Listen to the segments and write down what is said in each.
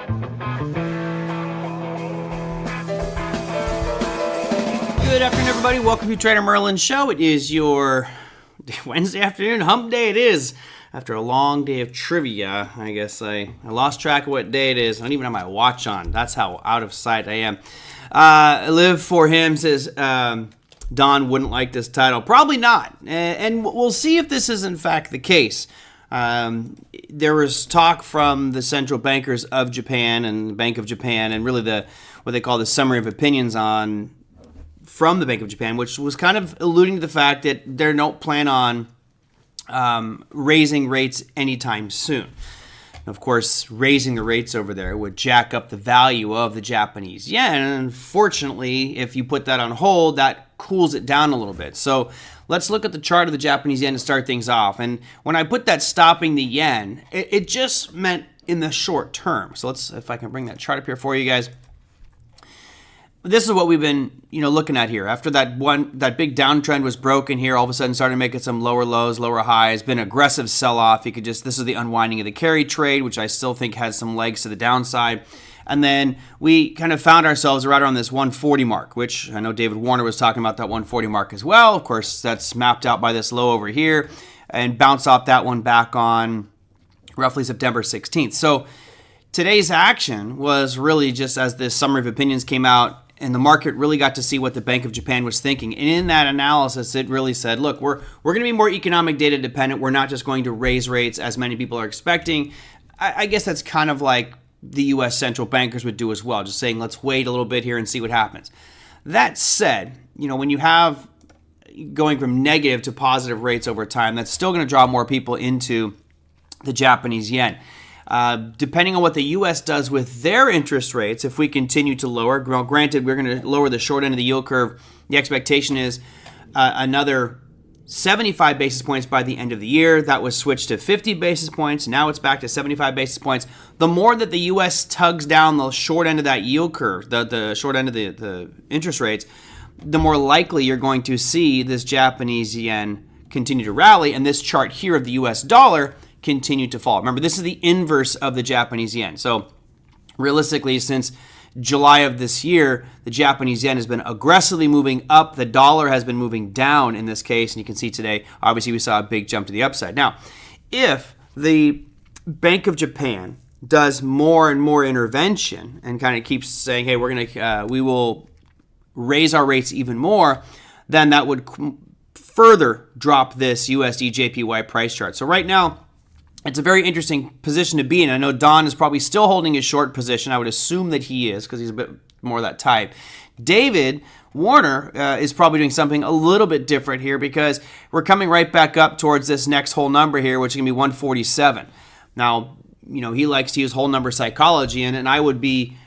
Good afternoon, everybody. Welcome to Trader Merlin Show. It is your Wednesday afternoon, hump day it is. After a long day of trivia, I guess I lost track of what day it is. I don't even have my watch on. That's how out of sight I am. Live for him says Don wouldn't like this title. Probably not. And we'll see if this is in fact the case. There was talk from the central bankers of Japan and the Bank of Japan, and really what they call the summary of opinions from the Bank of Japan, which was kind of alluding to the fact that they don't plan on raising rates anytime soon. Of course, raising the rates over there would jack up the value of the Japanese yen. And unfortunately, if you put that on hold, that cools it down a little bit. So let's look at the chart of the Japanese yen to start things off. And when I put that stopping the yen, it just meant in the short term. So if I can bring that chart up here for you guys. This is what we've been, looking at here. After that big downtrend was broken here, all of a sudden started making some lower lows, lower highs, been aggressive sell-off. This is the unwinding of the carry trade, which I still think has some legs to the downside. And then we kind of found ourselves right around this 140 mark, which I know David Warner was talking about that 140 mark as well. Of course, that's mapped out by this low over here and bounced off that one back on roughly September 16th. So today's action was really just as this summary of opinions came out, and the market really got to see what the Bank of Japan was thinking. And in that analysis, it really said, look, we're going to be more economic data dependent. We're not just going to raise rates as many people are expecting. I guess that's kind of like the U.S. central bankers would do as well, just saying, let's wait a little bit here and see what happens. That said, when you have going from negative to positive rates over time, that's still going to draw more people into the Japanese yen. Depending on what the U.S. does with their interest rates, if we continue to lower, granted, we're going to lower the short end of the yield curve. The expectation is another 75 basis points by the end of the year. That was switched to 50 basis points. Now it's back to 75 basis points. The more that the U.S. tugs down the short end of that yield curve, the short end of the interest rates, the more likely you're going to see this Japanese yen continue to rally, and this chart here of the U.S. dollar continue to fall. Remember, this is the inverse of the Japanese yen. So realistically, since July of this year, the Japanese yen has been aggressively moving up. The dollar has been moving down in this case. And you can see today, obviously, we saw a big jump to the upside. Now, if the Bank of Japan does more and more intervention and kind of keeps saying, hey, we will raise our rates even more, then that would further drop this USD JPY price chart. So right now, it's a very interesting position to be in. I know Don is probably still holding his short position. I would assume that he is because he's a bit more of that type. David Warner is probably doing something a little bit different here because we're coming right back up towards this next whole number here, which is going to be 147. Now, he likes to use whole number psychology, and I would be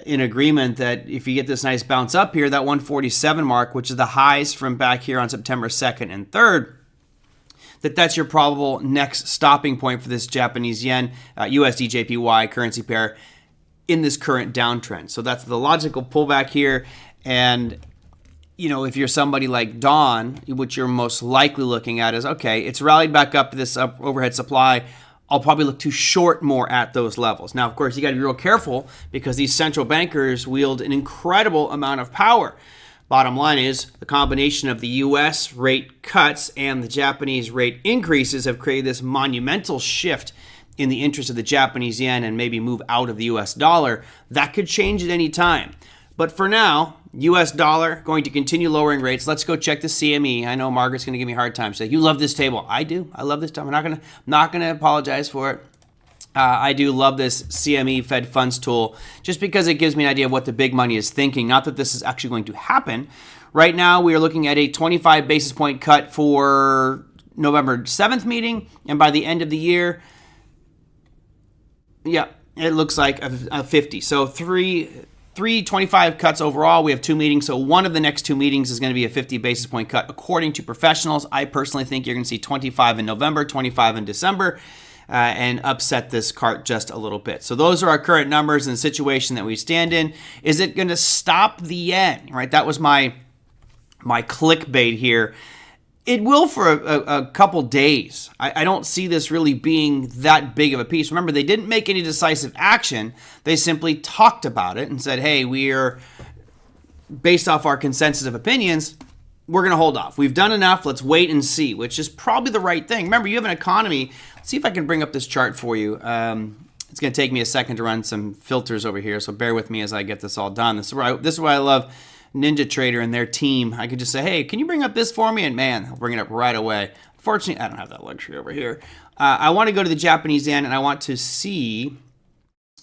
in agreement that if you get this nice bounce up here, that 147 mark, which is the highs from back here on September 2nd and 3rd, that's your probable next stopping point for this Japanese yen, USD JPY currency pair in this current downtrend. So that's the logical pullback here. And, if you're somebody like Don, what you're most likely looking at is, okay, it's rallied back up to this overhead supply. I'll probably look to short more at those levels. Now, of course, you got to be real careful because these central bankers wield an incredible amount of power. Bottom line is the combination of the U.S. rate cuts and the Japanese rate increases have created this monumental shift in the interest of the Japanese yen and maybe move out of the U.S. dollar. That could change at any time. But for now, U.S. dollar going to continue lowering rates. Let's go check the CME. I know Margaret's going to give me a hard time. Say, you love this table. I do. I love this table. I'm not going to apologize for it. I do love this CME Fed Funds tool just because it gives me an idea of what the big money is thinking. Not that this is actually going to happen. Right now, we are looking at a 25 basis point cut for November 7th meeting. And by the end of the year, yeah, it looks like a 50. So three 25 cuts overall. We have two meetings. So one of the next two meetings is going to be a 50 basis point cut. According to professionals, I personally think you're going to see 25 in November, 25 in December. And upset this cart just a little bit. So those are our current numbers and the situation that we stand in. Is it going to stop the yen? Right, that was my clickbait here. It will for a couple days. I don't see this really being that big of a piece. Remember, they didn't make any decisive action. They simply talked about it and said, hey, we're based off our consensus of opinions, we're going to hold off. We've done enough. Let's wait and see, which is probably the right thing. Remember, you have an economy. Let's see if I can bring up this chart for you. It's going to take me a second to run some filters over here, so bear with me as I get this all done. This is why I love Ninja Trader and their team. I could just say, hey, can you bring up this for me? And man, they'll bring it up right away. Unfortunately, I don't have that luxury over here. I want to go to the Japanese yen, and I want to see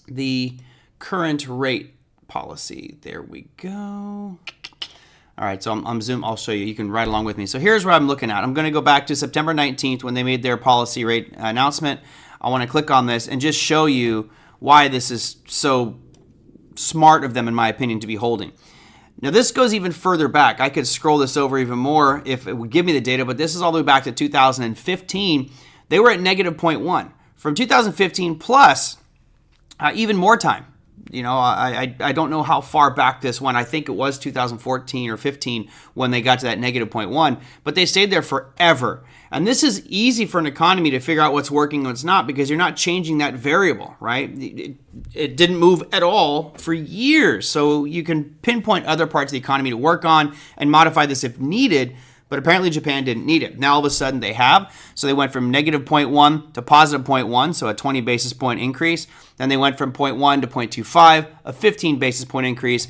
the current rate policy. There we go. All right, so I'm zoom. I'll show you. You can ride along with me. So here's what I'm looking at. I'm going to go back to September 19th when they made their policy rate announcement. I want to click on this and just show you why this is so smart of them, in my opinion, to be holding. Now, this goes even further back. I could scroll this over even more if it would give me the data, but this is all the way back to 2015. They were at negative 0.1. From 2015 plus, even more time. You know, I don't know how far back this went. I think it was 2014 or 15 when they got to that negative 0.1, but they stayed there forever. And this is easy for an economy to figure out what's working and what's not because you're not changing that variable, right? It didn't move at all for years. So you can pinpoint other parts of the economy to work on and modify this if needed. But apparently Japan didn't need it. Now all of a sudden they have. So they went from negative 0.1 to positive 0.1, so a 20 basis point increase. Then they went from 0.1 to 0.25, a 15 basis point increase.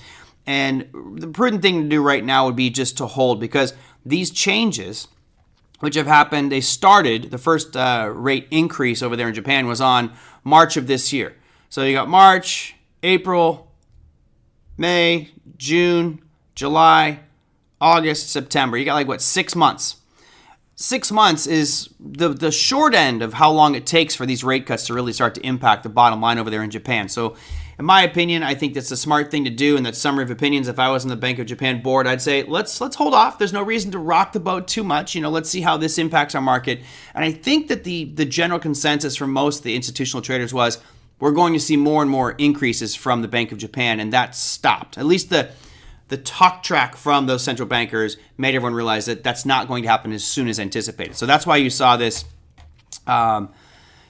And the prudent thing to do right now would be just to hold because these changes, which have happened, they started, the first rate increase over there in Japan was on March of this year. So you got March, April, May, June, July, August, September. You got 6 months. 6 months is the short end of how long it takes for these rate cuts to really start to impact the bottom line over there in Japan. So in my opinion, I think that's a smart thing to do. And that summary of opinions, if I was on the Bank of Japan board, I'd say, let's hold off. There's no reason to rock the boat too much. Let's see how this impacts our market. And I think that the general consensus from most of the institutional traders was we're going to see more and more increases from the Bank of Japan. And that stopped. At least the talk track from those central bankers made everyone realize that that's not going to happen as soon as anticipated. So that's why you saw this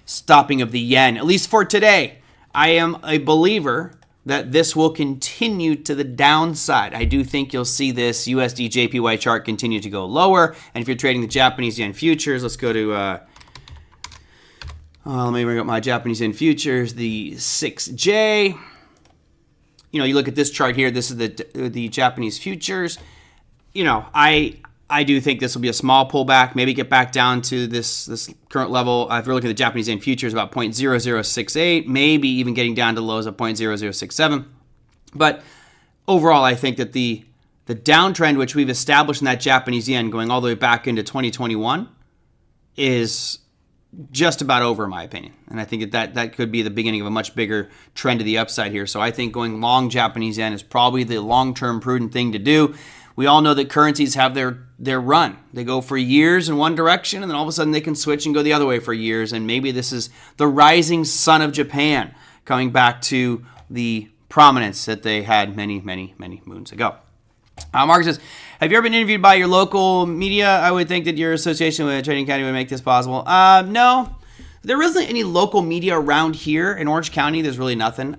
stopping of the yen, at least for today. I am a believer that this will continue to the downside. I do think you'll see this USD JPY chart continue to go lower. And if you're trading the Japanese yen futures, let's go to, let me bring up my Japanese yen futures, the 6J. You look at this chart here. This is the Japanese futures. I do think this will be a small pullback. Maybe get back down to this current level. If you're looking at the Japanese yen futures, about 0.0068, maybe even getting down to lows of 0.0067. But overall, I think that the downtrend which we've established in that Japanese yen going all the way back into 2021 is just about over, in my opinion. And I think that could be the beginning of a much bigger trend to the upside here. So I think going long Japanese yen is probably the long-term prudent thing to do. We all know that currencies have their run. They go for years in one direction, and then all of a sudden they can switch and go the other way for years. And maybe this is the rising sun of Japan coming back to the prominence that they had many, many, many moons ago. Mark says, have you ever been interviewed by your local media? I would think that your association with Trading Academy would make this possible. No, there isn't any local media around here in Orange County. There's really nothing.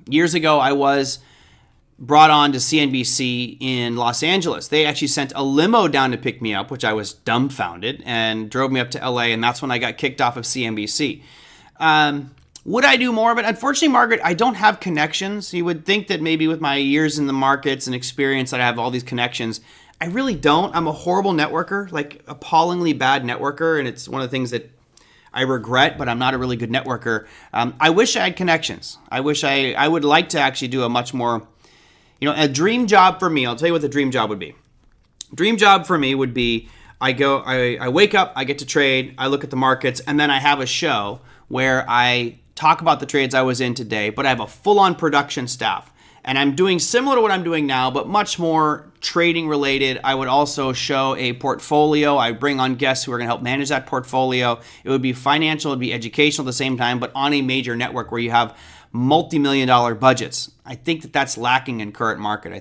Years ago, I was brought on to CNBC in Los Angeles. They actually sent a limo down to pick me up, which I was dumbfounded, and drove me up to LA, and that's when I got kicked off of CNBC. Would I do more of it? Unfortunately, Margaret, I don't have connections. You would think that maybe with my years in the markets and experience that I have all these connections. I really don't. I'm a horrible networker, like appallingly bad networker, and it's one of the things that I regret, but I'm not a really good networker. I wish I had connections. I would like to actually do a much more, a dream job for me. I'll tell you what the dream job would be. Dream job for me would be I wake up, I get to trade, I look at the markets, and then I have a show where I talk about the trades I was in today, but I have a full-on production staff. And I'm doing similar to what I'm doing now, but much more trading related. I would also show a portfolio. I bring on guests who are going to help manage that portfolio. It would be financial, it would be educational at the same time, but on a major network where you have multi-million-dollar budgets. I think that that's lacking in current market.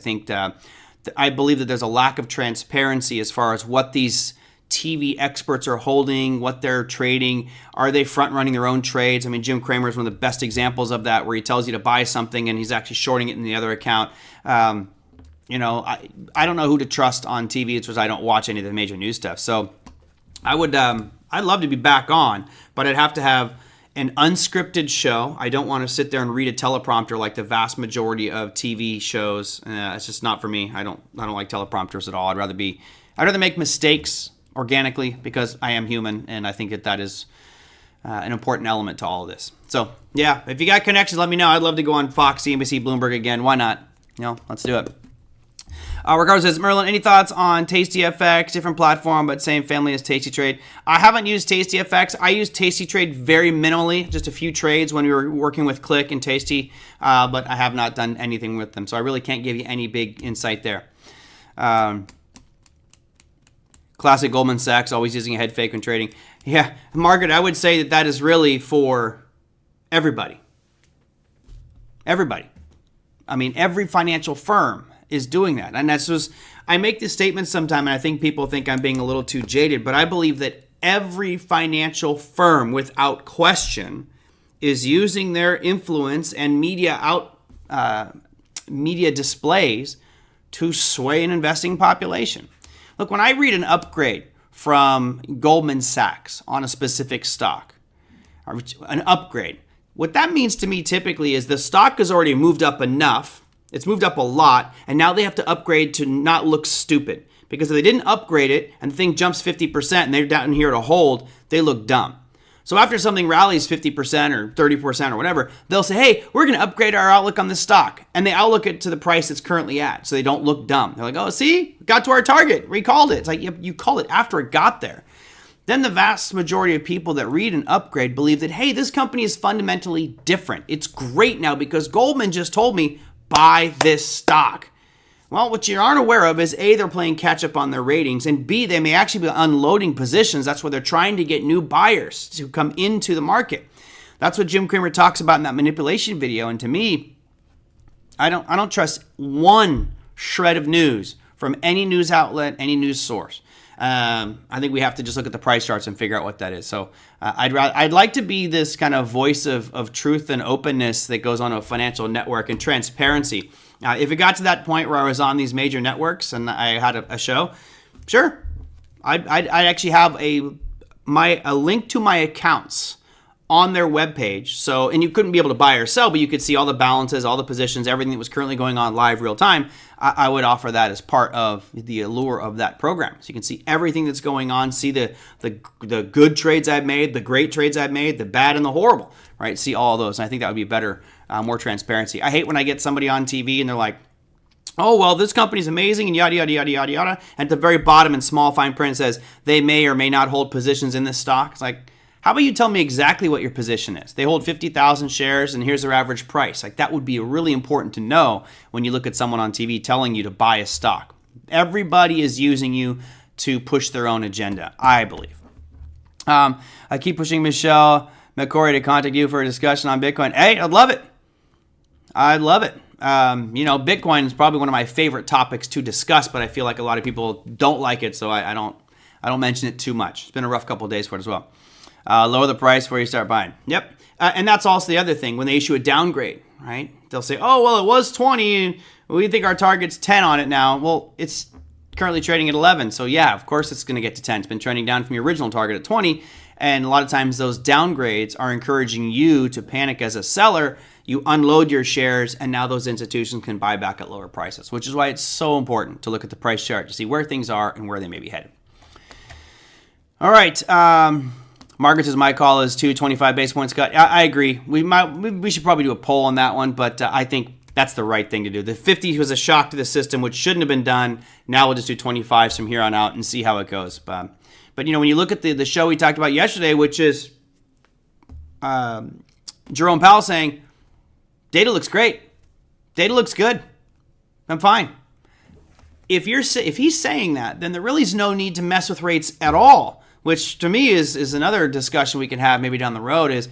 I believe that there's a lack of transparency as far as what these TV experts are holding, what they're trading. Are they front running their own trades? I mean, Jim Cramer is one of the best examples of that, where he tells you to buy something and he's actually shorting it in the other account. I don't know who to trust on TV. It's because I don't watch any of the major news stuff. So I'd love to be back on, but I'd have to have an unscripted show. I don't want to sit there and read a teleprompter like the vast majority of TV shows. It's just not for me. I don't like teleprompters at all. I'd rather make mistakes organically, because I am human, and I think that is an important element to all of this. So yeah, if you got connections, let me know. I'd love to go on Fox, CNBC, Bloomberg again. Why not? Let's do it. Ricardo says, Merlin, any thoughts on TastyFX? Different platform, but same family as TastyTrade. I haven't used TastyFX. I used TastyTrade very minimally, just a few trades when we were working with Click and Tasty, but I have not done anything with them, so I really can't give you any big insight there. Classic Goldman Sachs, always using a head fake when trading. Yeah, Margaret, I would say that is really for everybody. Everybody. I mean, every financial firm is doing that. And that's just, I make this statement sometime, and I think people think I'm being a little too jaded, but I believe that every financial firm, without question, is using their influence and media displays to sway an investing population. Look, when I read an upgrade from Goldman Sachs on a specific stock, an upgrade, what that means to me typically is the stock has already moved up enough, it's moved up a lot, and now they have to upgrade to not look stupid. Because if they didn't upgrade it and the thing jumps 50% and they're down here to hold, they look dumb. So after something rallies 50% or 30% or whatever, they'll say, hey, we're going to upgrade our outlook on this stock. And they outlook it to the price it's currently at, so they don't look dumb. They're like, oh, see, got to our target, recalled it. It's like, you called it after it got there. Then the vast majority of people that read an upgrade believe that, hey, this company is fundamentally different. It's great now because Goldman just told me, buy this stock. Well, what you aren't aware of is A, they're playing catch up on their ratings, and B, they may actually be unloading positions. That's why they're trying to get new buyers to come into the market. That's what Jim Cramer talks about in that manipulation video. And to me, I don't trust one shred of news from any news outlet, any news source. I think we have to just look at the price charts and figure out what that is. So I'd like to be this kind of voice of truth and openness that goes on a financial network and transparency. If it got to that point where I was on these major networks and I had a show, sure, I'd actually have a link to my accounts on their webpage. So, and you couldn't be able to buy or sell, but you could see all the balances, all the positions, everything that was currently going on live real time. I would offer that as part of the allure of that program. So you can see everything that's going on, see the good trades I've made, the great trades I've made, the bad and the horrible, right? See all of those. And I think that would be better, more transparency. I hate when I get somebody on TV and they're like, oh, well, this company's amazing and yada, yada, yada, yada, yada. And at the very bottom in small fine print says they may or may not hold positions in this stock. It's like, how about you tell me exactly what your position is? They hold 50,000 shares and here's their average price. Like, that would be really important to know when you look at someone on TV telling you to buy a stock. Everybody is using you to push their own agenda, I believe. I keep pushing Michelle McCory to contact you for a discussion on Bitcoin. Hey, I'd love it. I'd love it. Bitcoin is probably one of my favorite topics to discuss, but I feel like a lot of people don't like it, so I don't mention it too much. It's been a rough couple of days for it as well. Lower the price before you start buying. Yep. And that's also the other thing. When they issue a downgrade, right? They'll say, oh, well, it was 20 and we think our target's 10 on it now. Well, it's currently trading at 11. So yeah, of course it's going to get to 10. It's been trending down from your original target at 20. And a lot of times those downgrades are encouraging you to panic as a seller. You unload your shares and now those institutions can buy back at lower prices, which is why it's so important to look at the price chart to see where things are and where they may be headed. All right. Margaret says my call is 225 basis points cut. I agree. We should probably do a poll on that one, but I think that's the right thing to do. The 50 was a shock to the system, which shouldn't have been done. Now we'll just do 25s from here on out and see how it goes. But when you look at the show we talked about yesterday, which is Jerome Powell saying, data looks great. Data looks good. I'm fine. If he's saying that, then there really is no need to mess with rates at all. Which to me is another discussion we can have maybe down the road is,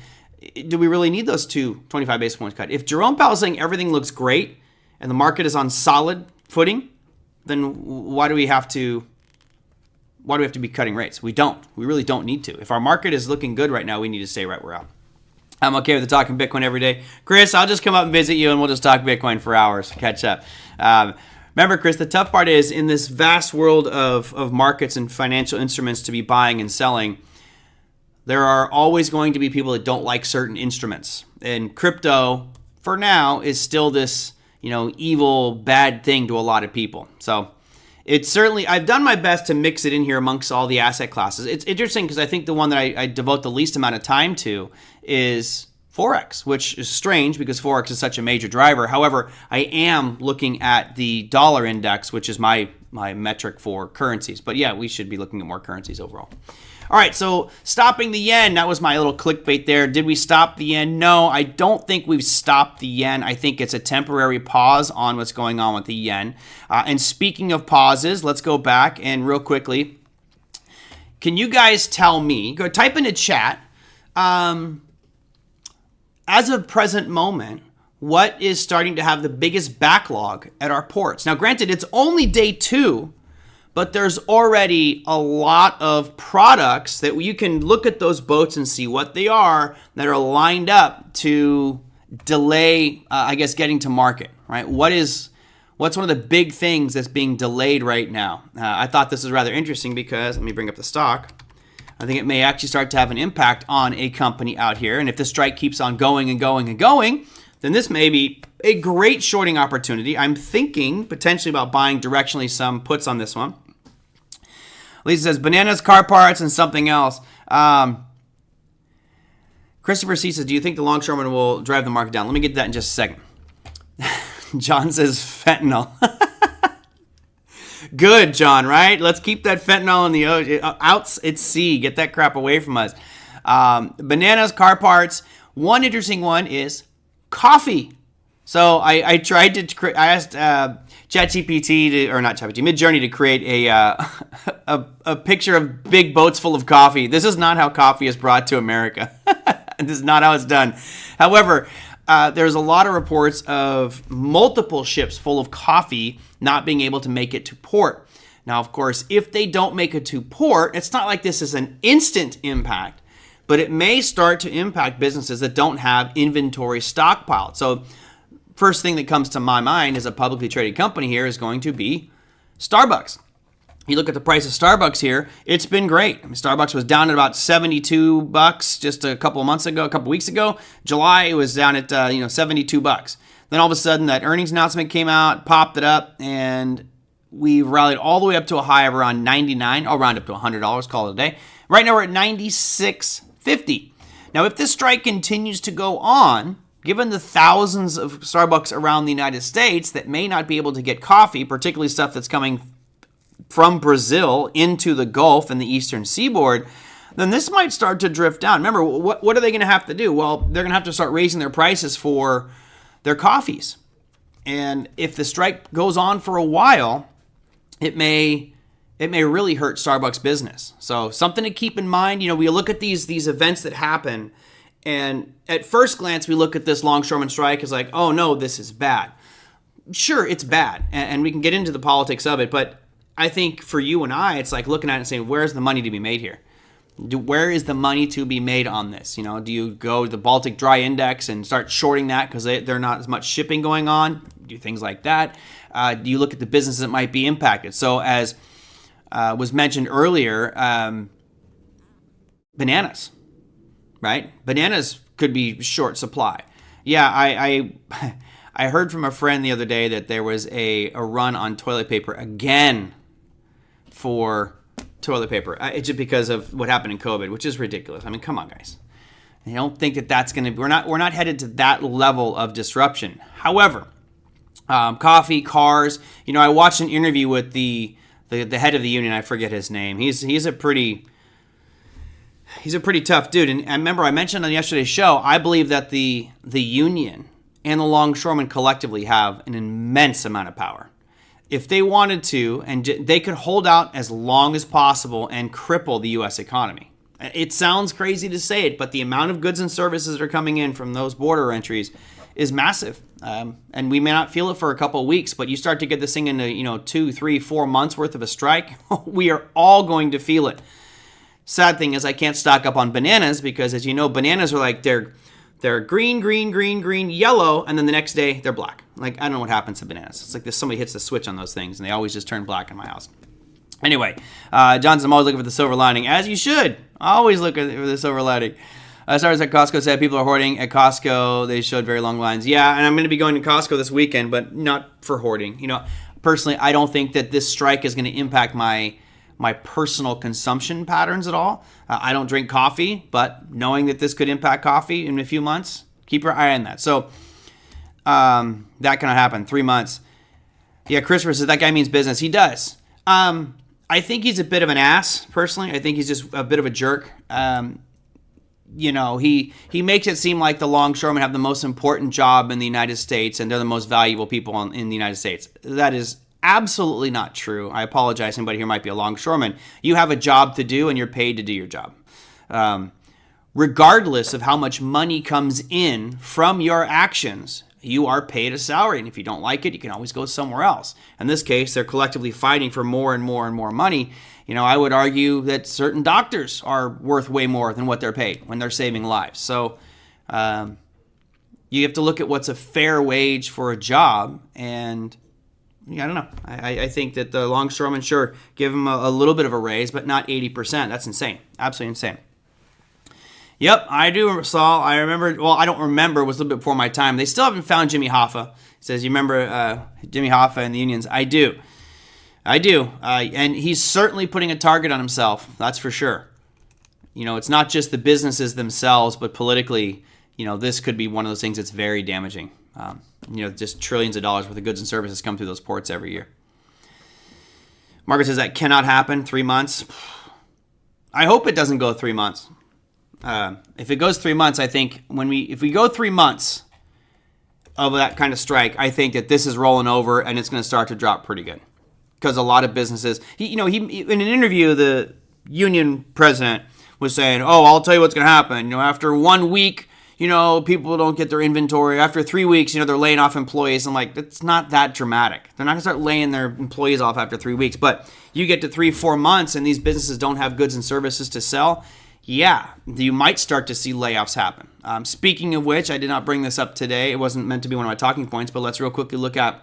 do we really need those 25 basis points cut? If Jerome Powell is saying everything looks great and the market is on solid footing, then why do we have to why do we have to be cutting rates? We don't. We really don't need to. If our market is looking good right now, we need to stay right where we're at. I'm okay with the talking Bitcoin every day. Chris, I'll just come up and visit you and we'll just talk Bitcoin for hours, catch up. Remember, Chris, the tough part is in this vast world of markets and financial instruments to be buying and selling, there are always going to be people that don't like certain instruments. And crypto, for now, is still this, evil, bad thing to a lot of people. So it's certainly, I've done my best to mix it in here amongst all the asset classes. It's interesting because I think the one that I devote the least amount of time to is Forex, which is strange because Forex is such a major driver. However, I am looking at the dollar index, which is my metric for currencies. But yeah, we should be looking at more currencies overall. All right, so stopping the yen, that was my little clickbait there. Did we stop the yen? No, I don't think we've stopped the yen. I think it's a temporary pause on what's going on with the yen. And speaking of pauses, let's go back and real quickly, can you guys tell me, go type in the chat, as of present moment, what is starting to have the biggest backlog at our ports? Now, granted, it's only day 2, but there's already a lot of products that you can look at those boats and see what they are that are lined up to delay, getting to market, right? What's one of the big things that's being delayed right now? I thought this was rather interesting because, let me bring up the stock. I think it may actually start to have an impact on a company out here. And if the strike keeps on going and going and going, then this may be a great shorting opportunity. I'm thinking potentially about buying directionally some puts on this one. Lisa says, bananas, car parts, and something else. Christopher C. says, do you think the longshoreman will drive the market down? Let me get to that in just a second. John says, fentanyl. Good, John, right? Let's keep that fentanyl in the ocean. Out at sea. Get that crap away from us. Bananas, car parts. One interesting one is coffee. So I tried to I asked ChatGPT Midjourney to create a picture of big boats full of coffee. This is not how coffee is brought to America. This is not how it's done. However, there's a lot of reports of multiple ships full of coffee not being able to make it to port. Now, of course, if they don't make it to port, it's not like this is an instant impact, but it may start to impact businesses that don't have inventory stockpiled. So first thing that comes to my mind as a publicly traded company here is going to be Starbucks. You look at the price of Starbucks here, it's been great. Starbucks was down at about $72 just a couple weeks ago. July, it was down at $72. Then all of a sudden, that earnings announcement came out, popped it up, and we rallied all the way up to a high of around $99. I'll round up to $100, call it a day. Right now, we're at $96.50. Now, if this strike continues to go on, given the thousands of Starbucks around the United States that may not be able to get coffee, particularly stuff that's coming from Brazil into the Gulf and the Eastern Seaboard, then this might start to drift down. Remember, what are they going to have to do? Well, they're going to have to start raising their prices for their coffees. And if the strike goes on for a while, it may really hurt Starbucks business. So something to keep in mind. We look at these events that happen, and at first glance, we look at this longshoreman strike as like, oh no, this is bad. Sure, it's bad, and we can get into the politics of it, but I think for you and I, it's like looking at it and saying, where's the money to be made here? Where is the money to be made on this? Do you go to the Baltic Dry Index and start shorting that because they're not as much shipping going on? Do things like that. Do you look at the businesses that might be impacted? So as was mentioned earlier, bananas, right? Bananas could be short supply. Yeah, I heard from a friend the other day that there was a run on toilet paper again for toilet paper. It's just because of what happened in COVID, which is ridiculous. I mean, come on, guys. I don't think that's going to be, we're not headed to that level of disruption. However, coffee, cars, I watched an interview with the head of the union. I forget his name. He's a pretty tough dude. And remember, I mentioned on yesterday's show, I believe that the union and the longshoremen collectively have an immense amount of power. If they wanted to, and they could hold out as long as possible and cripple the U.S. economy. It sounds crazy to say it, but the amount of goods and services that are coming in from those border entries is massive. And we may not feel it for a couple of weeks, but you start to get this thing into, 2, 3, 4 months worth of a strike, we are all going to feel it. Sad thing is I can't stock up on bananas because, as you know, bananas are like they're green, green, green, green, yellow, and then the next day they're black. Like, I don't know what happens to bananas. It's like somebody hits the switch on those things, and they always just turn black in my house. Anyway, John's, I'm always looking for the silver lining, as you should. Always look for the silver lining. Stars at Costco said people are hoarding at Costco. They showed very long lines. Yeah, and I'm going to be going to Costco this weekend, but not for hoarding. Personally, I don't think that this strike is going to impact my personal consumption patterns at all. I don't drink coffee, but knowing that this could impact coffee in a few months, keep your eye on that. So that can happen. 3 months. Yeah, Christopher says that guy means business. He does. I think he's a bit of an ass, personally. I think he's just a bit of a jerk. He makes it seem like the longshoremen have the most important job in the United States and they're the most valuable people in the United States. That is absolutely not true. I apologize. Anybody here might be a longshoreman. You have a job to do and you're paid to do your job. Regardless of how much money comes in from your actions, you are paid a salary. And if you don't like it, you can always go somewhere else. In this case, they're collectively fighting for more and more and more money. I would argue that certain doctors are worth way more than what they're paid when they're saving lives. So you have to look at what's a fair wage for a job. And I don't know. I think that the longshoremen, sure, give them a little bit of a raise, but not 80%. That's insane. Absolutely insane. Yep, I do, Saul. I remember, well, I don't remember. It was a little bit before my time. They still haven't found Jimmy Hoffa. He says, you remember Jimmy Hoffa and the unions? I do. And he's certainly putting a target on himself. That's for sure. It's not just the businesses themselves, but politically, this could be one of those things that's very damaging. Just trillions of dollars worth of goods and services come through those ports every year. Margaret says that cannot happen. 3 months. I hope it doesn't go 3 months. If it goes 3 months, I think if we go 3 months of that kind of strike, I think that this is rolling over and it's going to start to drop pretty good. Because a lot of businesses, he in an interview, the union president was saying, "Oh, I'll tell you what's going to happen. After 1 week, people don't get their inventory. After 3 weeks, they're laying off employees." I'm like, it's not that dramatic. They're not going to start laying their employees off after 3 weeks. But you get to 3-4 months and these businesses don't have goods and services to sell. Yeah, you might start to see layoffs happen. Speaking of which, I did not bring this up today. It wasn't meant to be one of my talking points, but let's real quickly look at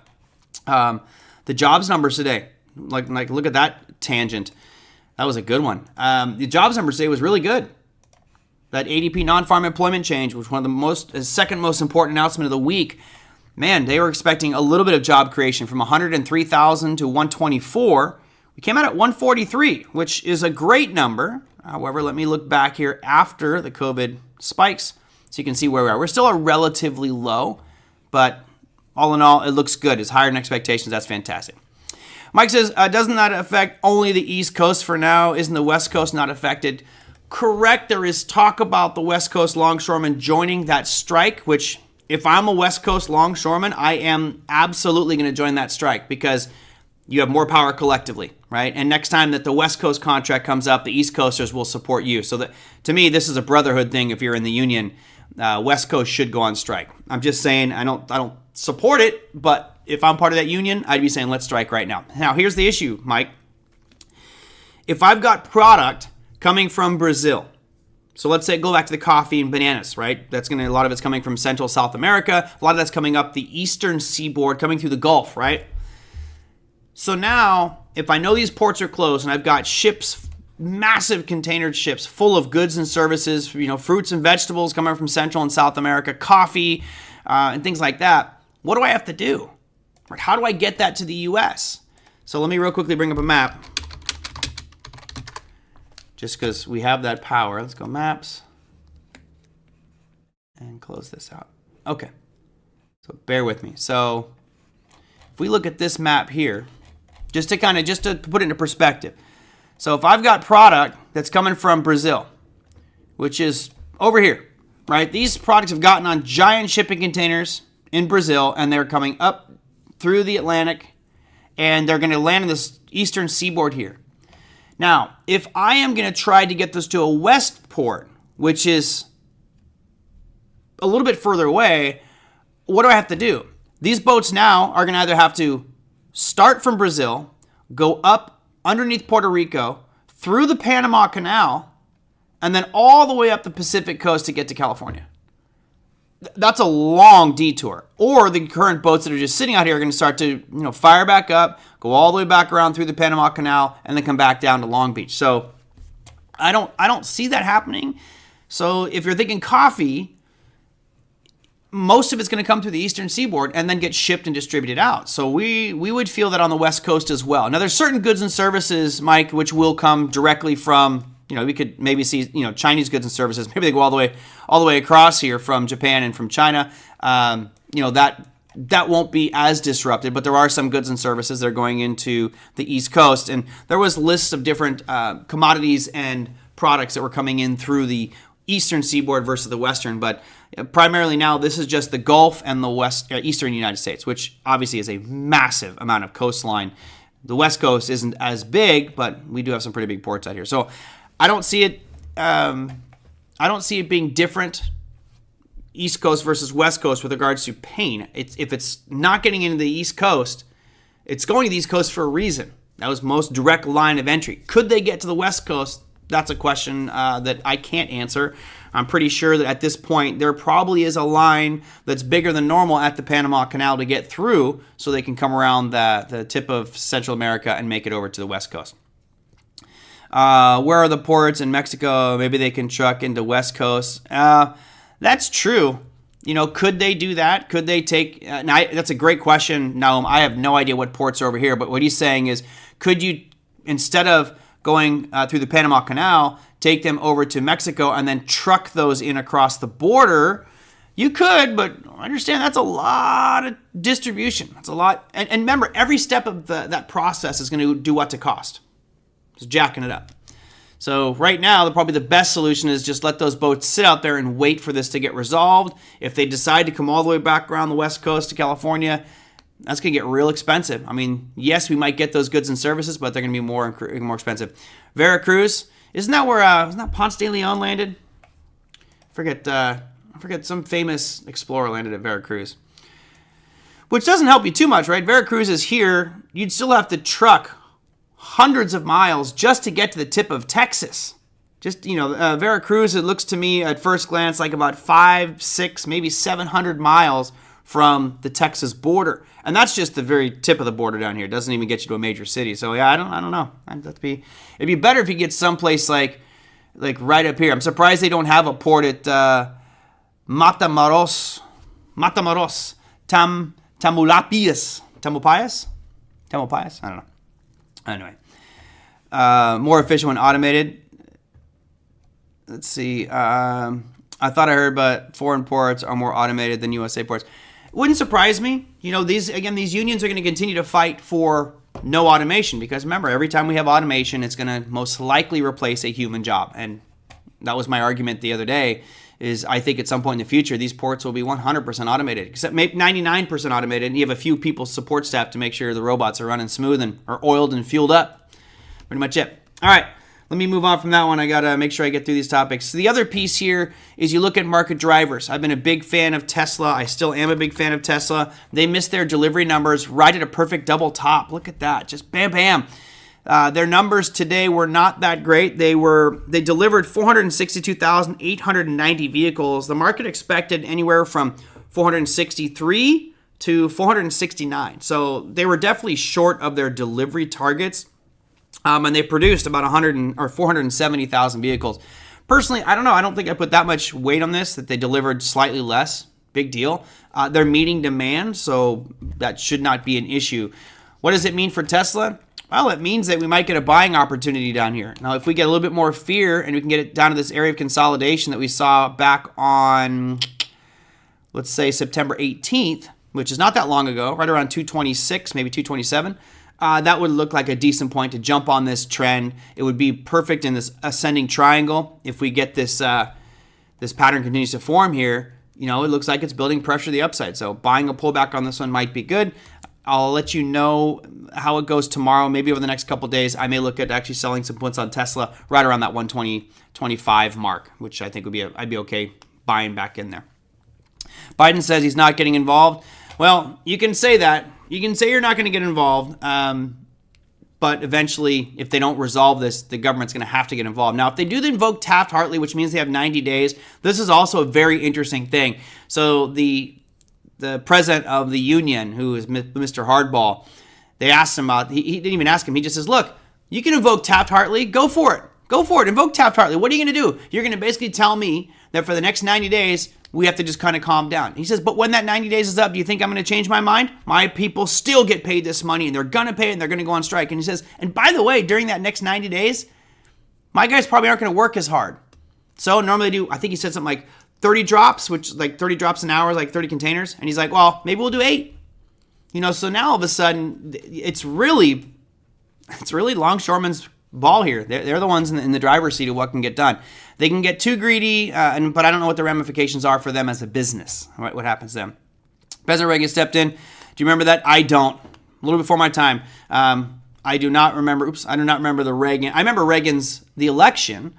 the jobs numbers today. Like look at that tangent. That was a good one. The jobs numbers today was really good. That ADP non-farm employment change was one of the second most important announcement of the week. Man, they were expecting a little bit of job creation from 103,000 to 124. We came out at 143, which is a great number. However, let me look back here after the COVID spikes so you can see where we are. We're still relatively low, but all in all, it looks good. It's higher than expectations. That's fantastic. Mike says, doesn't that affect only the East Coast for now? Isn't the West Coast not affected? Correct. There is talk about the West Coast longshoremen joining that strike, which if I'm a West Coast longshoreman, I am absolutely going to join that strike because you have more power collectively, right? And next time that the West Coast contract comes up, the East Coasters will support you. So that, to me, this is a brotherhood thing. If you're in the union, West Coast should go on strike. I'm just saying I don't support it, but if I'm part of that union, I'd be saying let's strike right now. Now, here's the issue, Mike. If I've got product coming from Brazil, so let's say go back to the coffee and bananas, right? A lot of it's coming from Central South America. A lot of that's coming up the eastern seaboard, coming through the Gulf, right? So now, if I know these ports are closed and I've got ships, massive container ships full of goods and services, fruits and vegetables coming from Central and South America, coffee, and things like that, what do I have to do? How do I get that to the U.S.? So let me real quickly bring up a map. Just because we have that power. Let's go maps. And close this out. Okay. So bear with me. So if we look at this map here, just to put it into perspective. So if I've got product that's coming from Brazil, which is over here, right? These products have gotten on giant shipping containers in Brazil, and they're coming up through the Atlantic, and they're going to land in this eastern seaboard here. Now, if I am going to try to get this to a west port, which is a little bit further away, what do I have to do? These boats now are going to either have to start from Brazil, go up underneath Puerto Rico, through the Panama Canal, and then all the way up the Pacific coast to get to California. That's a long detour. Or the current boats that are just sitting out here are going to start to, fire back up, go all the way back around through the Panama Canal, and then come back down to Long Beach. So I don't see that happening. So if you're thinking coffee, most of it's going to come through the eastern seaboard and then get shipped and distributed out. So we would feel that on the West Coast as well. Now, there's certain goods and services, Mike, which will come directly from, we could maybe see, Chinese goods and services. Maybe they go all the way across here from Japan and from China. That won't be as disrupted, but there are some goods and services that are going into the East Coast. And there was lists of different commodities and products that were coming in through the eastern seaboard versus the western. But primarily now, this is just the Gulf and the eastern United States, which obviously is a massive amount of coastline. The West Coast isn't as big, but we do have some pretty big ports out here. So I don't see it. I don't see it being different, East Coast versus West Coast, with regards to pain. If it's not getting into the East Coast, it's going to the East Coast for a reason. That was most direct line of entry. Could they get to the West Coast? That's a question that I can't answer. I'm pretty sure that at this point, there probably is a line that's bigger than normal at the Panama Canal to get through so they can come around the tip of Central America and make it over to the West Coast. Where are the ports in Mexico? Maybe they can truck into West Coast. That's true. Could they do that? Could they take... that's a great question, Naum. I have no idea what ports are over here, but what he's saying is, could you, instead of going through the Panama Canal, take them over to Mexico and then truck those in across the border? You could, but understand that's a lot of distribution. That's a lot. And remember, every step of that process is going to do what to cost. Just jacking it up. So right now, probably the best solution is just let those boats sit out there and wait for this to get resolved. If they decide to come all the way back around the West Coast to California, that's going to get real expensive. I mean, yes, we might get those goods and services, but they're going to be more expensive. Veracruz, isn't that Ponce de Leon landed? I forget some famous explorer landed at Veracruz. Which doesn't help you too much, right? Veracruz is here. You'd still have to truck hundreds of miles just to get to the tip of Texas. Veracruz, it looks to me at first glance like about 500, 600, maybe 700 miles from the Texas border. And that's just the very tip of the border down here. It doesn't even get you to a major city. So yeah, I don't know. It'd be better if you get someplace like right up here. I'm surprised they don't have a port at Matamoros, Tamaulipas. I don't know. Anyway, more efficient when automated. Let's see. I thought I heard, but foreign ports are more automated than USA ports. Wouldn't surprise me. These unions are going to continue to fight for no automation because remember, every time we have automation, it's going to most likely replace a human job. And that was my argument the other day. Is I think at some point in the future, these ports will be 100% automated, except maybe 99% automated, and you have a few people support staff to make sure the robots are running smooth and are oiled and fueled up. Pretty much it. All right, let me move on from that one. I got to make sure I get through these topics. So the other piece here is you look at market drivers. I've been a big fan of Tesla. I still am a big fan of Tesla. They missed their delivery numbers right at a perfect double top. Look at that. Just bam, bam. Their numbers today were not that great. They delivered 462,890 vehicles. The market expected anywhere from 463 to 469. So they were definitely short of their delivery targets. And they produced about 470,000 vehicles. Personally, I don't know. I don't think I put that much weight on this, that they delivered slightly less. Big deal. They're meeting demand, so that should not be an issue. What does it mean for Tesla? Well, it means that we might get a buying opportunity down here. Now, if we get a little bit more fear and we can get it down to this area of consolidation that we saw back on, let's say, September 18th, which is not that long ago, right around 226, maybe 227, that would look like a decent point to jump on this trend. It would be perfect in this ascending triangle. If we get this pattern continues to form here, it looks like it's building pressure to the upside. So buying a pullback on this one might be good. I'll let you know how it goes tomorrow. Maybe over the next couple days, I may look at actually selling some puts on Tesla right around that 120.25 mark, which I think I'd be okay buying back in there. Biden says he's not getting involved. Well, you can say that. You can say you're not going to get involved. But eventually, if they don't resolve this, the government's going to have to get involved. Now, if they do invoke Taft-Hartley, which means they have 90 days, this is also a very interesting thing. So the president of the union, who is Mr. Hardball, they asked him about, he didn't even ask him. He just says, look, you can invoke Taft-Hartley. Go for it. Go for it. Invoke Taft-Hartley. What are you going to do? You're going to basically tell me that for the next 90 days, we have to just kind of calm down. He says, but when that 90 days is up, do you think I'm going to change my mind? My people still get paid this money, and they're going to pay it, and they're going to go on strike. And he says, and by the way, during that next 90 days, my guys probably aren't going to work as hard. So normally they do, I think he said something like 30 drops, which like 30 drops an hour, like 30 containers. And he's like, well, maybe we'll do 8. So now all of a sudden, it's really longshoremen's ball here. They're the ones in the driver's seat of what can get done. They can get too greedy, but I don't know what the ramifications are for them as a business. Right, what happens to them? President Reagan stepped in. Do you remember that? I don't. A little before my time. I do not remember. I do not remember the Reagan. I remember the election.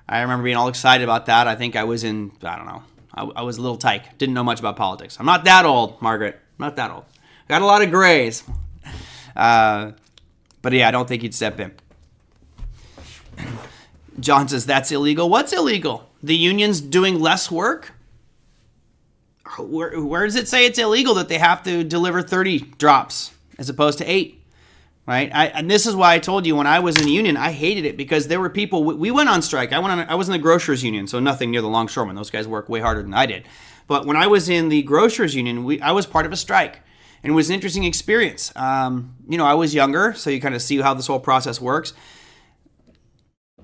I remember being all excited about that. I think I was in, I don't know. I was a little tyke. Didn't know much about politics. I'm not that old, Margaret. I'm not that old. Got a lot of grays. But yeah, I don't think he'd step in. John says, that's illegal. What's illegal? The union's doing less work? Where does it say it's illegal that they have to deliver 30 drops as opposed to 8? Right? And this is why I told you when I was in the union, I hated it because there were people, we went on strike. I was in the grocers union, so nothing near the longshoremen. Those guys work way harder than I did. But when I was in the grocers union, I was part of a strike. And it was an interesting experience. I was younger, so you kind of see how this whole process works.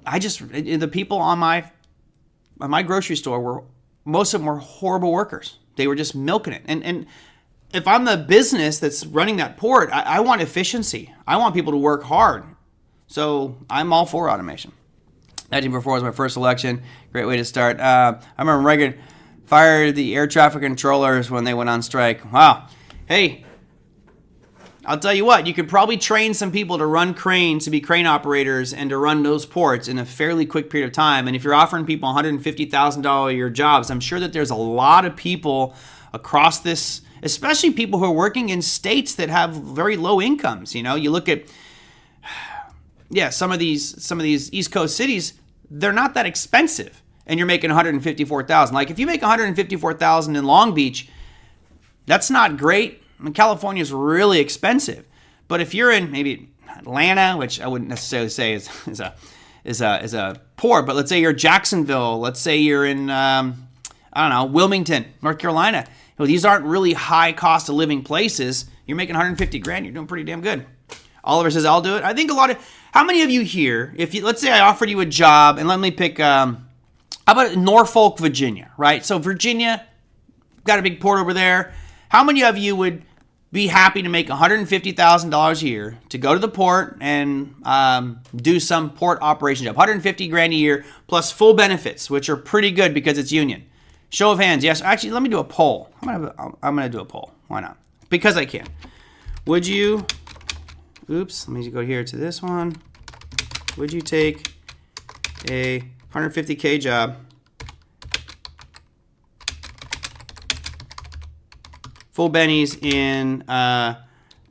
The people on my grocery store most of them were horrible workers. They were just milking it. And if I'm the business that's running that port, I want efficiency. I want people to work hard. So I'm all for automation. 1944 was my first election. Great way to start. I remember Reagan fired the air traffic controllers when they went on strike. Wow. Hey, I'll tell you what, you could probably train some people to run cranes, to be crane operators, and to run those ports in a fairly quick period of time. And if you're offering people $150,000 a year jobs, I'm sure that there's a lot of people across this, especially people who are working in states that have very low incomes. You look at, some of these East Coast cities, they're not that expensive, and you're making $154,000. Like if you make $154,000 in Long Beach, that's not great. California is really expensive, but if you're in maybe Atlanta, which I wouldn't necessarily say is a poor, but let's say you're Jacksonville, let's say you're in Wilmington, North Carolina. These aren't really high cost of living places. You're making $150,000. You're doing pretty damn good. Oliver says I'll do it. I think how many of you here, let's say I offered you a job, and let me pick how about Norfolk, Virginia, right? So Virginia, got a big port over there. How many of you would be happy to make $150,000 a year to go to the port and do some port operation job? $150,000 a year plus full benefits, which are pretty good because it's union. Show of hands, yes. Actually, let me do a poll. I'm gonna do a poll. Why not? Because I can. Would you? Oops. Let me go here to this one. Would you take a $150K job? Full bennies in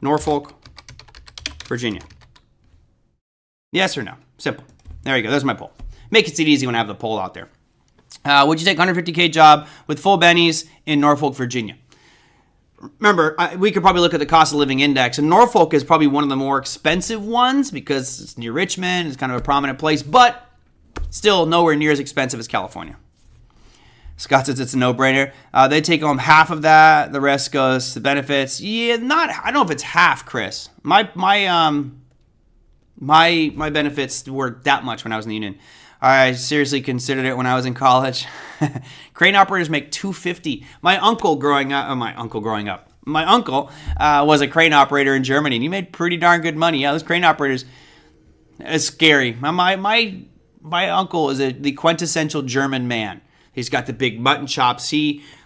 Norfolk, Virginia. Yes or no? Simple. There you go. There's my poll. Makes it easy when I have the poll out there. Would you take a $150K job with full bennies in Norfolk, Virginia? Remember, we could probably look at the cost of living index, and Norfolk is probably one of the more expensive ones because it's near Richmond. It's kind of a prominent place, but still nowhere near as expensive as California. Scott says it's a no-brainer. They take home half of that. The rest goes to benefits. Yeah, I don't know if it's half, Chris. My benefits were that much when I was in the union. I seriously considered it when I was in college. Crane operators make $250. My uncle was a crane operator in Germany, and he made pretty darn good money. Yeah, those crane operators, it's scary. My uncle is the quintessential German man. He's got the big mutton chops.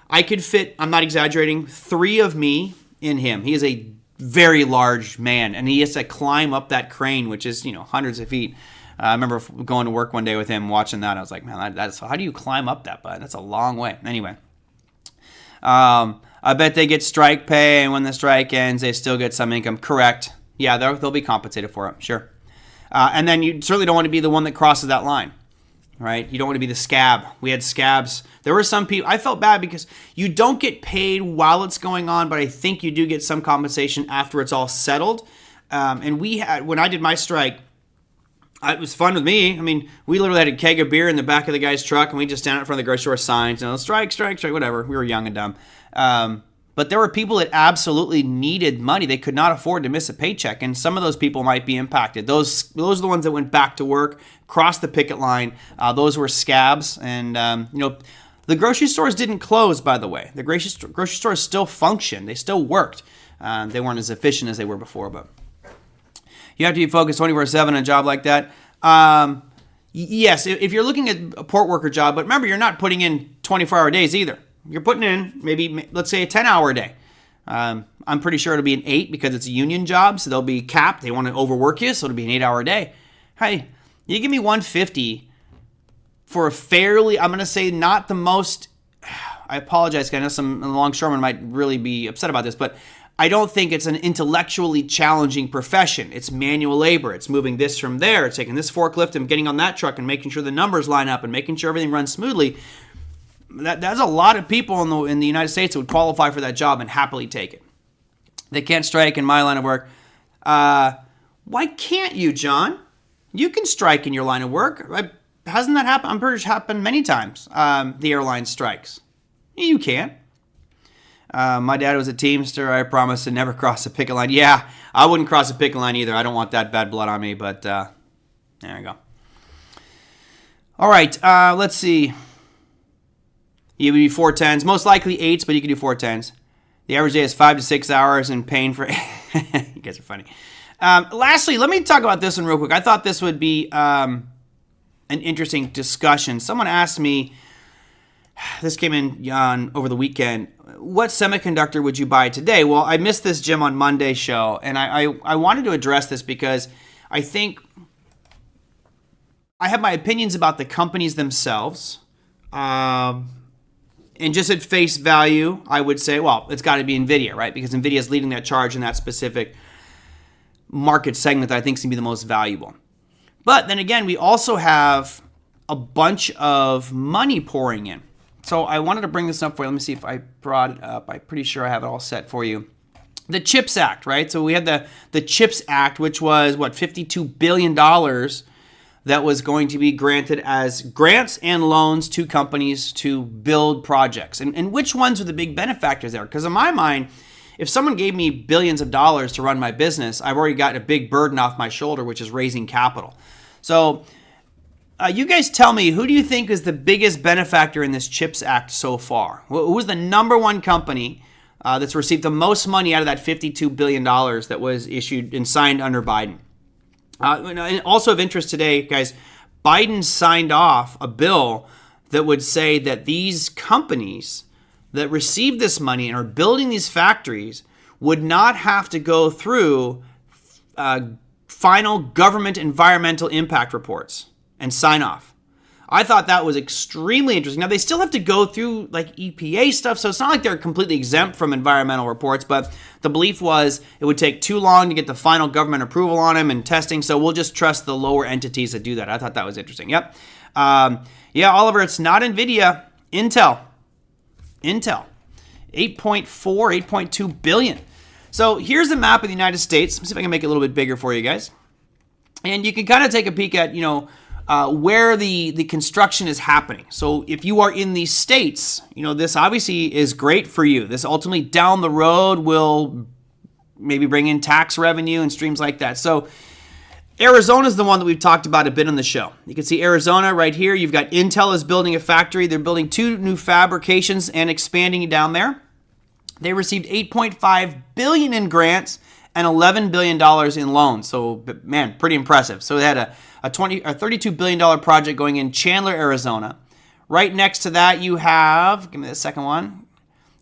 I could fit, I'm not exaggerating, 3 of me in him. He is a very large man, and he has to climb up that crane, which is, hundreds of feet. I remember going to work one day with him, watching that. I was like, man, that's how do you climb up that? But that's a long way. Anyway, I bet they get strike pay, and when the strike ends, they still get some income. Correct. Yeah, they'll be compensated for it, sure. And then you certainly don't want to be the one that crosses that line, right? You don't want to be the scab. We had scabs. There were some people, I felt bad because you don't get paid while it's going on, but I think you do get some compensation after it's all settled. And when I did my strike, it was fun with me. I mean, we literally had a keg of beer in the back of the guy's truck, and we just stand out in front of the grocery store signs, strike, strike, strike, whatever. We were young and dumb. But there were people that absolutely needed money. They could not afford to miss a paycheck, and some of those people might be impacted. Those are the ones that went back to work, crossed the picket line. Those were scabs, and the grocery stores didn't close, by the way. The grocery stores still functioned. They still worked. They weren't as efficient as they were before, but you have to be focused 24/7 on a job like that. Yes, if you're looking at a port worker job, but remember, you're not putting in 24-hour days either. You're putting in maybe, let's say, a 10-hour day. I'm pretty sure it'll be an 8 because it's a union job, so they'll be capped. They want to overwork you, so it'll be an 8-hour day. Hey, you give me 150 for a fairly, I'm going to say not the most, I apologize, because I know some longshoremen might really be upset about this, but I don't think it's an intellectually challenging profession. It's manual labor. It's moving this from there. It's taking this forklift and getting on that truck and making sure the numbers line up and making sure everything runs smoothly. That's a lot of people in the United States that would qualify for that job and happily take it. They can't strike in my line of work. Why can't you, John? You can strike in your line of work. Hasn't that happened? I'm pretty sure it's happened many times, the airline strikes. You can. My dad was a Teamster. I promised to never cross a picket line. Yeah, I wouldn't cross a picket line either. I don't want that bad blood on me, but there you go. All right, let's see. You would do 410s, most likely 8s, but you can do 410s. The average day is 5 to 6 hours and paying for you guys are funny. Lastly, let me talk about this one real quick. I thought this would be an interesting discussion. Someone asked me, this came in over the weekend, what semiconductor would you buy today? Well, I missed this, Jim, on Monday's show, and I wanted to address this because I think I have my opinions about the companies themselves. And just at face value, I would say, well, it's got to be NVIDIA, right? Because NVIDIA is leading that charge in that specific market segment that I think is going to be the most valuable. But then again, we also have a bunch of money pouring in. So I wanted to bring this up for you. Let me see if I brought it up. I'm pretty sure I have it all set for you. The CHIPS Act, right? So we had the CHIPS Act, which was, $52 billion that was going to be granted as grants and loans to companies to build projects. And which ones are the big benefactors there? Because in my mind, if someone gave me billions of dollars to run my business, I've already got a big burden off my shoulder, which is raising capital. So you guys tell me, who do you think is the biggest benefactor in this CHIPS Act so far? Who was the number one company that's received the most money out of that $52 billion that was issued and signed under Biden? And also of interest today, guys, Biden signed off a bill that would say that these companies that received this money and are building these factories would not have to go through final government environmental impact reports and sign off. I thought that was extremely interesting. Now, they still have to go through like EPA stuff, so it's not like they're completely exempt from environmental reports, but the belief was it would take too long to get the final government approval on them and testing, so we'll just trust the lower entities that do that. I thought that was interesting. Yep. Yeah, Oliver, it's not NVIDIA. Intel. 8.2 billion. So here's the map of the United States. Let me see if I can make it a little bit bigger for you guys. And you can kind of take a peek at, where the construction is happening. So if you are in these states, this obviously is great for you. This ultimately down the road will maybe bring in tax revenue and streams like that. So Arizona is the one that we've talked about a bit on the show. You can see Arizona right here. You've got Intel is building a factory. They're building 2 new fabrications and expanding down there. They received $8.5 billion in grants and $11 billion in loans. So, man, pretty impressive. So they had a $32 billion project going in Chandler, Arizona. Right next to that, you have, give me the second one,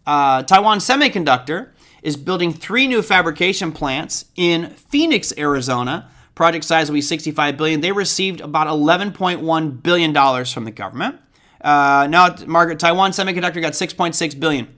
Taiwan Semiconductor is building 3 new fabrication plants in Phoenix, Arizona. Project size will be $65 billion. They received about $11.1 billion from the government. Now, Margaret, Taiwan Semiconductor got $6.6 billion.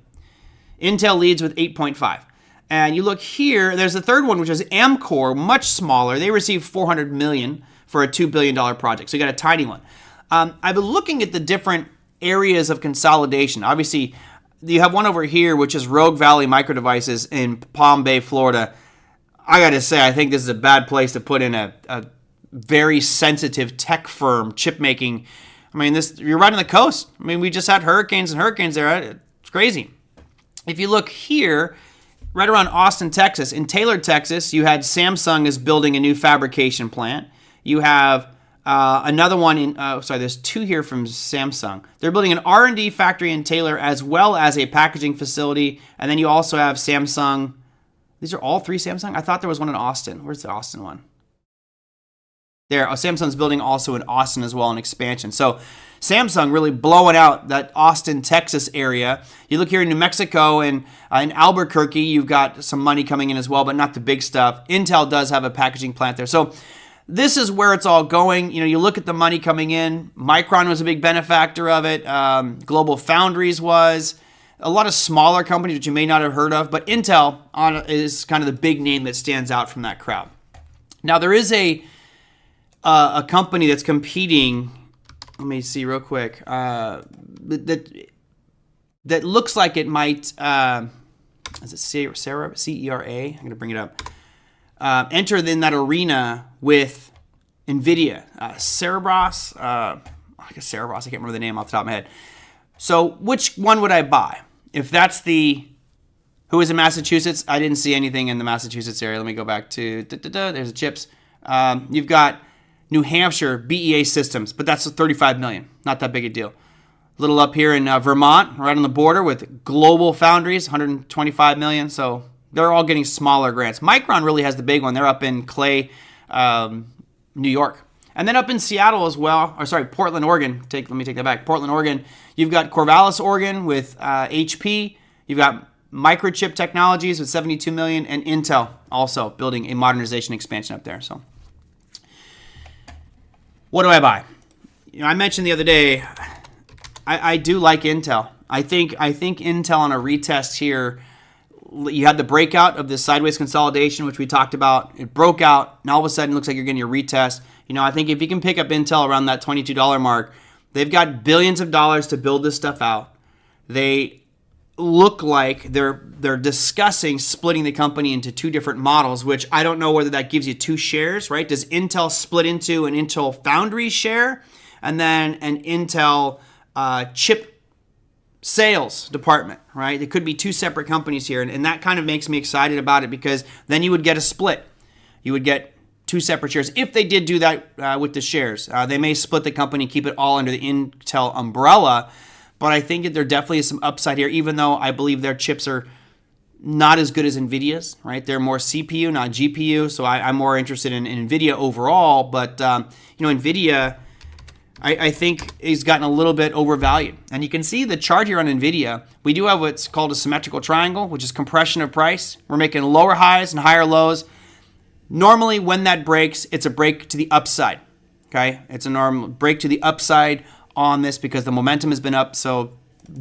Intel leads with 8.5. And you look here, there's a third one, which is Amcor, much smaller. They received $400 million for a $2 billion project. So you got a tiny one. I've been looking at the different areas of consolidation. Obviously, you have one over here, which is Rogue Valley Micro Devices in Palm Bay, Florida. I got to say, I think this is a bad place to put in a very sensitive tech firm, chip making. I mean, you're right on the coast. I mean, we just had hurricanes and hurricanes there. It's crazy. If you look here, right around Austin, Texas, in Taylor, Texas, you had Samsung is building a new fabrication plant. You have another one in, there's two here from Samsung. They're building an R&D factory in Taylor as well as a packaging facility. And then you also have Samsung. These are all three Samsung? I thought there was one in Austin. Where's the Austin one? There. Samsung's building also in Austin as well, an expansion. So Samsung really blowing out that Austin, Texas area. You look here in New Mexico and in Albuquerque, you've got some money coming in as well, but not the big stuff. Intel does have a packaging plant there. So this is where it's all going. You know, you look at the money coming in. Micron was a big benefactor of it. Global Foundries was. A lot of smaller companies that you may not have heard of, but Intel is kind of the big name that stands out from that crowd. Now, there is a company that's competing. Let me see real quick. That looks like it might. Is it Cera? C-E-R-A? I'm going to bring it up. Enter in that arena with NVIDIA. Cerebras. I guess Cerebras. I can't remember the name off the top of my head. So which one would I buy? If that's who is in Massachusetts? I didn't see anything in the Massachusetts area. Let me go back to, there's the chips. You've got New Hampshire, BEA Systems, but that's $35 million. Not that big a deal. A little up here in Vermont, right on the border with Global Foundries, $125 million. So they're all getting smaller grants. Micron really has the big one. They're up in Clay, New York. And then up in Seattle as well, Portland, Oregon. Let me take that back. Portland, Oregon. You've got Corvallis, Oregon with HP. You've got Microchip Technologies with $72 million, and Intel also building a modernization expansion up there. So, what do I buy? You know, I mentioned the other day, I do like Intel. I think Intel on a retest here. You had the breakout of this sideways consolidation, which we talked about. It broke out, and all of a sudden it looks like you're getting your retest. You know, I think if you can pick up Intel around that $22 mark, they've got billions of dollars to build this stuff out. They look like they're discussing splitting the company into two different models, which I don't know whether that gives you two shares, right? Does Intel split into an Intel Foundry share and then an Intel chip sales department, right? It could be two separate companies here, and that kind of makes me excited about it because then you would get a split. You would get two separate shares. If they did do that with the shares, they may split the company, keep it all under the Intel umbrella. But I think that there definitely is some upside here, even though I believe their chips are not as good as NVIDIA's, right? They're more CPU, not GPU. So I'm more interested in NVIDIA overall. But, NVIDIA, I think is gotten a little bit overvalued. And you can see the chart here on NVIDIA. We do have what's called a symmetrical triangle, which is compression of price. We're making lower highs and higher lows. Normally, when that breaks, it's a break to the upside, okay? It's a normal break to the upside on this because the momentum has been up. So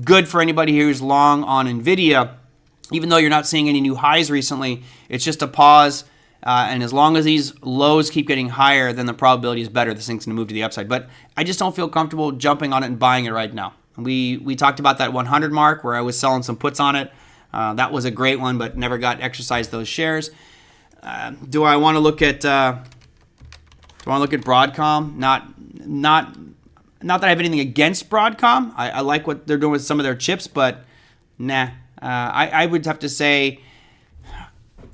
good for anybody who's long on NVIDIA. Even though you're not seeing any new highs recently, it's just a pause. And as long as these lows keep getting higher, then the probability is better. This thing's going to move to the upside. But I just don't feel comfortable jumping on it and buying it right now. We talked about that 100 mark where I was selling some puts on it. That was a great one, but never got exercised those shares. Do I want to look at Broadcom? Not that I have anything against Broadcom. I like what they're doing with some of their chips, but nah. I would have to say,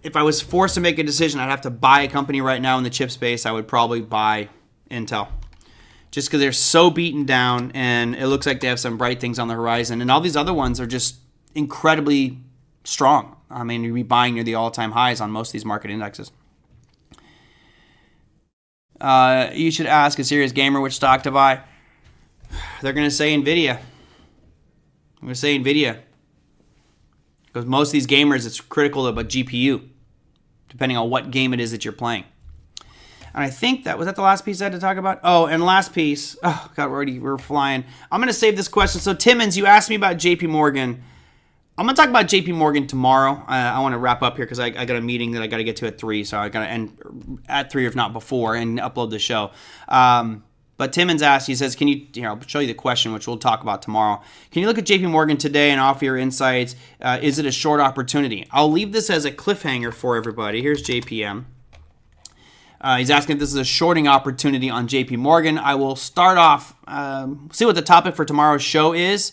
if I was forced to make a decision, I'd have to buy a company right now in the chip space. I would probably buy Intel, just because they're so beaten down, and it looks like they have some bright things on the horizon. And all these other ones are just incredibly strong. I mean, you'd be buying near the all-time highs on most of these market indexes. You should ask a serious gamer which stock to buy. They're going to say NVIDIA. I'm going to say NVIDIA. Because most of these gamers, it's critical of a GPU, depending on what game it is that you're playing. And I think was that the last piece I had to talk about? Oh, and last piece. Oh, God, we're flying. I'm going to save this question. So, Timmons, you asked me about JP Morgan. I'm going to talk about JP Morgan tomorrow. I want to wrap up here because I got a meeting that I got to get to at 3, so I got to end at 3 if not before and upload the show. But Timmons asked, he says, can you, I'll show you the question, which we'll talk about tomorrow. Can you look at JP Morgan today and offer your insights? Is it a short opportunity? I'll leave this as a cliffhanger for everybody. Here's JPM. He's asking if this is a shorting opportunity on JP Morgan. I will start off, see what the topic for tomorrow's show is.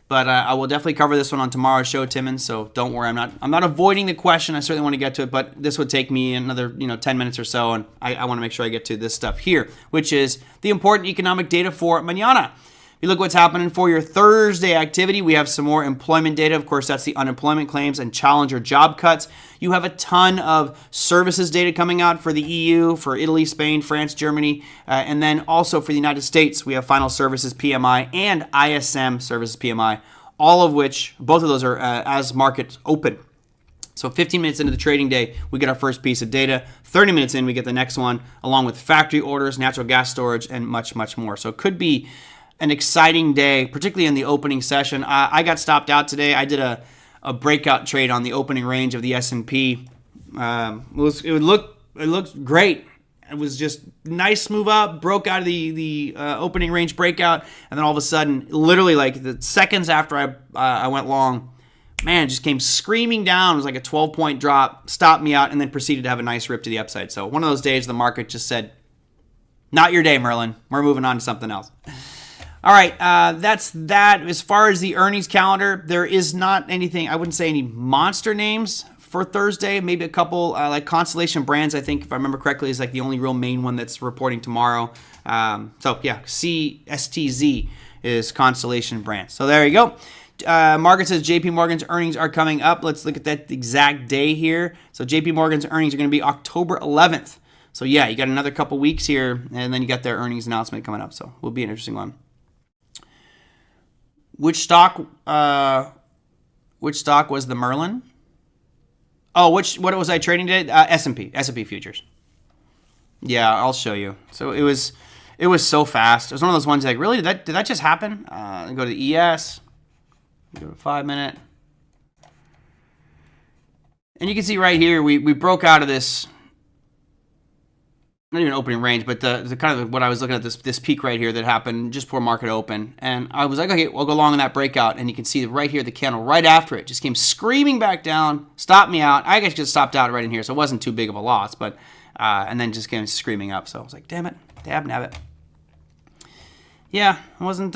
But I will definitely cover this one on tomorrow's show, Timmons. So don't worry, I'm not avoiding the question. I certainly want to get to it, but this would take me another 10 minutes or so, and I want to make sure I get to this stuff here, which is the important economic data for mañana. If you look what's happening for your Thursday activity, we have some more employment data. Of course, that's the unemployment claims and challenger job cuts. You have a ton of services data coming out for the EU, for Italy, Spain, France, Germany, and then also for the United States. We have final services PMI and ISM services PMI, all of which, both of those are as markets open. So 15 minutes into the trading day, we get our first piece of data. 30 minutes in, we get the next one, along with factory orders, natural gas storage, and much, much more. So it could be an exciting day, particularly in the opening session. I got stopped out today. I did a breakout trade on the opening range of the S&P. It looked great. It was just nice move up, broke out of the opening range breakout, and then all of a sudden, literally like the seconds after I went long, man, it just came screaming down. It was like a 12-point drop, stopped me out, and then proceeded to have a nice rip to the upside. So one of those days the market just said, not your day, Merlin. We're moving on to something else. All right, that's that. As far as the earnings calendar, there is not anything, I wouldn't say any monster names for Thursday. Maybe a couple, like Constellation Brands, I think, if I remember correctly, is like the only real main one that's reporting tomorrow. So, yeah, CSTZ is Constellation Brands. So there you go. Margaret says JP Morgan's earnings are coming up. Let's look at that exact day here. So JP Morgan's earnings are going to be October 11th. So, yeah, you got another couple weeks here, and then you got their earnings announcement coming up. So, will be an interesting one. Which stock was the Merlin? Oh, what was I trading today? S&P futures. Yeah, I'll show you. So it was so fast. It was one of those ones like, really, did that just happen? Go to the ES. Go to 5 minute. And you can see right here, we broke out of this, not even opening range, but the kind of what I was looking at, this peak right here that happened just before market open. And I was like, okay, we'll go long in that breakout. And you can see right here, the candle right after it just came screaming back down, stopped me out. I guess just stopped out right in here, so it wasn't too big of a loss, but and then just came screaming up. So I was like, damn it, dab nabbit. Yeah, it wasn't,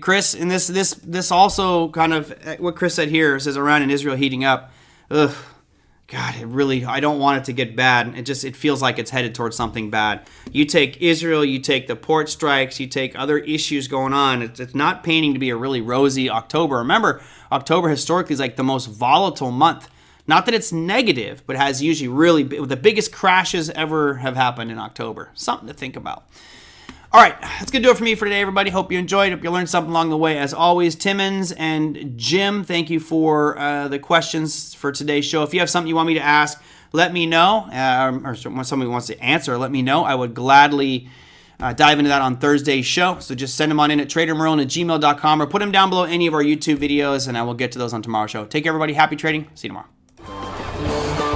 Chris, and this also kind of, what Chris said here, says Iran and Israel heating up. Ugh. God, I don't want it to get bad. It feels like it's headed towards something bad. You take Israel, you take the port strikes, you take other issues going on. It's not painting to be a really rosy October. Remember, October historically is like the most volatile month. Not that it's negative, but has usually really, the biggest crashes ever have happened in October. Something to think about. All right, that's going to do it for me for today, everybody. Hope you enjoyed. Hope you learned something along the way. As always, Timmons and Jim, thank you for the questions for today's show. If you have something you want me to ask, let me know. Or somebody wants to answer, let me know. I would gladly dive into that on Thursday's show. So just send them on in at tradermerlin@gmail.com or put them down below any of our YouTube videos, and I will get to those on tomorrow's show. Take care, everybody. Happy trading. See you tomorrow.